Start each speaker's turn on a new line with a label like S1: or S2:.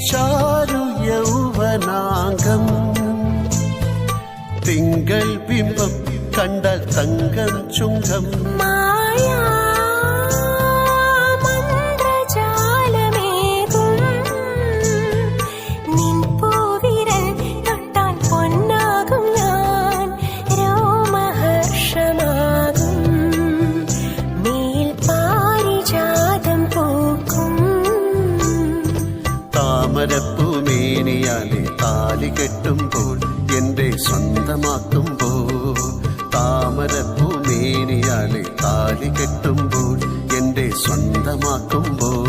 S1: ചാരു യൗവനാംഗം തിങ്കൾ ബിംബം കണ്ടാൽ തങ്കം ചുങ്കം
S2: താമരപ്പൂമേനിയാലെ താലി കെട്ടുമ്പോൾ എന്റെ സ്വന്തമാക്കുമ്പോൾ താമരപ്പൂമേനിയാലെ താലി കെട്ടുമ്പോൾ എന്റെ സ്വന്തമാക്കുമ്പോൾ